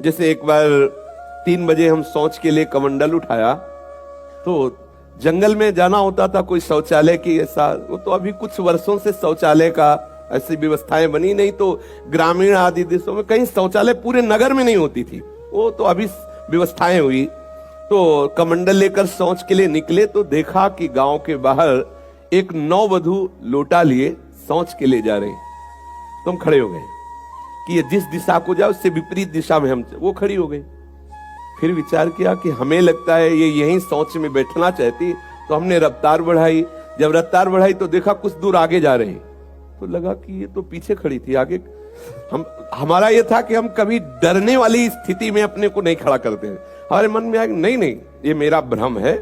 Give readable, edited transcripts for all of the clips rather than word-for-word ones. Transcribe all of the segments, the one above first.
जैसे एक बार 3 बजे हम शौच के लिए कमंडल उठाया, तो जंगल में जाना होता था, कोई शौचालय की ऐसा, वो तो अभी कुछ वर्षों से शौचालय का ऐसी व्यवस्थाएं बनी नहीं, तो ग्रामीण आदि देशों में कहीं शौचालय पूरे नगर में नहीं होती थी, वो तो अभी व्यवस्थाएं हुई। तो कमंडल लेकर शौच के लिए निकले तो देखा कि गांव के बाहर एक नववधु लोटा लिए शौच के लिए जा रहे। तो हम खड़े हो गए कि ये जिस दिशा को जाए उससे विपरीत दिशा में हम, वो खड़ी हो गई। फिर विचार किया कि हमें लगता है ये यहीं शौच में बैठना चाहती, तो हमने रफ्तार बढ़ाई। जब रफ्तार बढ़ाई तो देखा कुछ दूर आगे जा रही, तो लगा कि ये तो पीछे खड़ी थी, आगे हमारा ये था कि हम कभी डरने वाली स्थिति में अपने को नहीं खड़ा करते हैं। हमारे मन में आया नहीं नहीं, ये मेरा भ्रम है,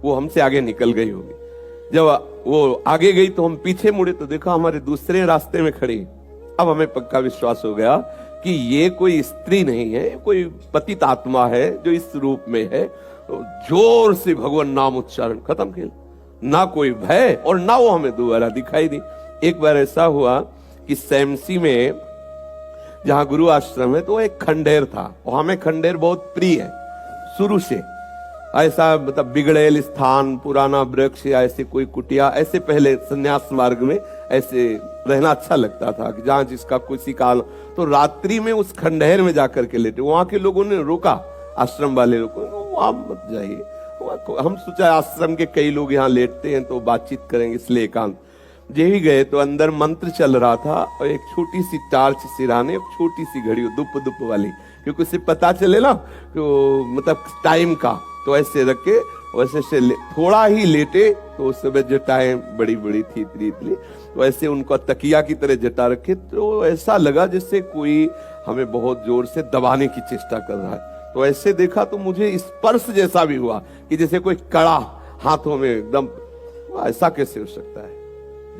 वो हमसे आगे निकल गई होगी। जब वो आगे गई तो हम पीछे मुड़े तो देखा हमारे दूसरे रास्ते में खड़ी। अब हमें पक्का विश्वास हो गया कि ये कोई स्त्री नहीं है, कोई पतित आत्मा है जो इस रूप में है। तो जोर से भगवान नाम उच्चारण, खत्म खेल, ना कोई भय और ना वो हमें दोबारा दिखाई दी। एक बार ऐसा हुआ कि सैमसी में जहां गुरु आश्रम है, तो एक खंडेर था, और हमें खंडेर बहुत प्रिय है शुरू से। ऐसा मतलब बिगड़ेल स्थान, पुराना वृक्ष या ऐसे कोई कुटिया, ऐसे पहले संन्यास मार्ग में ऐसे रहना अच्छा लगता था कि जहां जिसका किसी काल। तो रात्रि में उस खंडहर में जाकर के लेटे, वहां के लोगों ने रोका, आश्रम वाले लोगों ने, वहां मत जाइए। हम सोचा आश्रम के कई लोग यहाँ लेटते हैं तो बातचीत करेंगे, इसलिए एकांत। यही गए तो अंदर मंत्र चल रहा था, और एक छोटी सी टार्च सिराने, एक छोटी सी घड़ी दुप दुप वाली, क्योंकि उसे पता चले ना तो मतलब टाइम का, तो ऐसे रख के वैसे से थोड़ा ही लेटे, तो उस समय जटाएं बड़ी बड़ी थी इतनी, तो ऐसे उनको तकिया की तरह जटा रखे, तो ऐसा लगा जैसे कोई हमें बहुत जोर से दबाने की चेष्टा कर रहा है। तो ऐसे देखा तो मुझे स्पर्श जैसा भी हुआ कि जैसे कोई कड़ा हाथों में एकदम। ऐसा कैसे हो सकता है?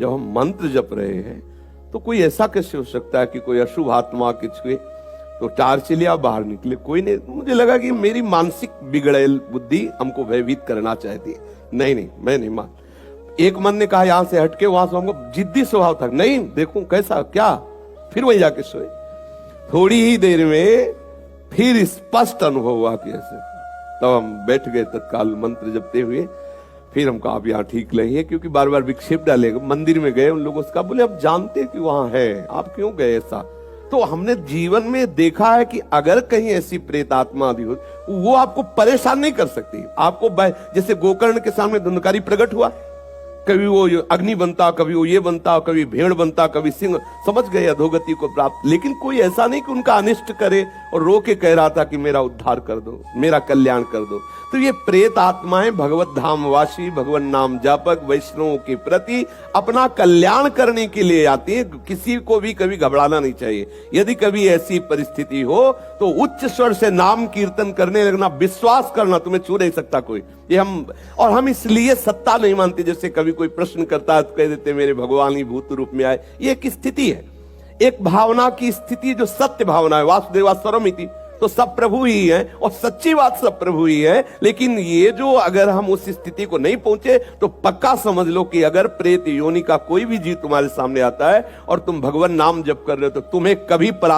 जब हम मंत्र जप रहे हैं तो कोई ऐसा कैसे हो सकता है कि कोई अशुभ आत्मा के छुए? तो टार्च लिया, बाहर निकले, कोई नहीं। मुझे लगा कि मेरी मानसिक बिगड़ेल बुद्धि हमको भयभीत करना चाहती है। नहीं नहीं, मैं नहीं मान। एक मन ने कहा यहां से हटके, वहां से हमको जिद्दी स्वभाव था, नहीं देखूं कैसा क्या, फिर वहीं जाके सोए। थोड़ी ही देर में फिर स्पष्ट अनुभव हुआ कि ऐसे, तब हम बैठ गए तत्काल मंत्र जपते हुए। फिर हम कहा अब यहाँ ठीक नहीं है, क्योंकि बार बार विक्षेप डालेगा। मंदिर में गए, उन लोगों से कहा, बोले अब जानते कि वहां है, आप क्यों गए ऐसा? तो हमने जीवन में देखा है कि अगर कहीं ऐसी प्रेत आत्मा आदि हो, वो आपको परेशान नहीं कर सकती। आपको जैसे गोकर्ण के सामने धुंधकारी प्रकट हुआ, कभी वो अग्नि बनता, कभी वो ये बनता, कभी भेड़ बनता, कभी सिंह, समझ गए अधोगति को प्राप्त। लेकिन कोई ऐसा नहीं कि उनका अनिष्ट करे और रो के कह रहा था कि मेरा उद्धार कर दो, मेरा कल्याण कर दो। तो ये प्रेत आत्माएं भगवत धाम वासी, भगवान नाम जापक, वैष्णवों के प्रति अपना कल्याण करने के लिए आती है। किसी को भी कभी घबराना नहीं चाहिए। यदि कभी ऐसी परिस्थिति हो तो उच्च स्वर से नाम कीर्तन करने लगना, विश्वास करना, तुम्हें छू नहीं सकता कोई। ये हम इसलिए सत्ता नहीं मानते। जैसे कभी कोई प्रश्न करता है तो कह देते मेरे भगवान ही भूत रूप में आए। ये एक स्थिति है, एक भावना की स्थिति जो सत्य भावना है। वासुदेवा सर्वमिति, तो सब प्रभु ही है, और सच्ची बात सब प्रभु ही है। लेकिन ये जो अगर हम उस स्थिति को नहीं पहुंचे तो पक्का समझ लो कि अगर प्रेत योनि का कोई भी जीव तुम्हारे सामने आता है और तुम भगवान नाम जप कर रहे हो तो तुम्हें कभी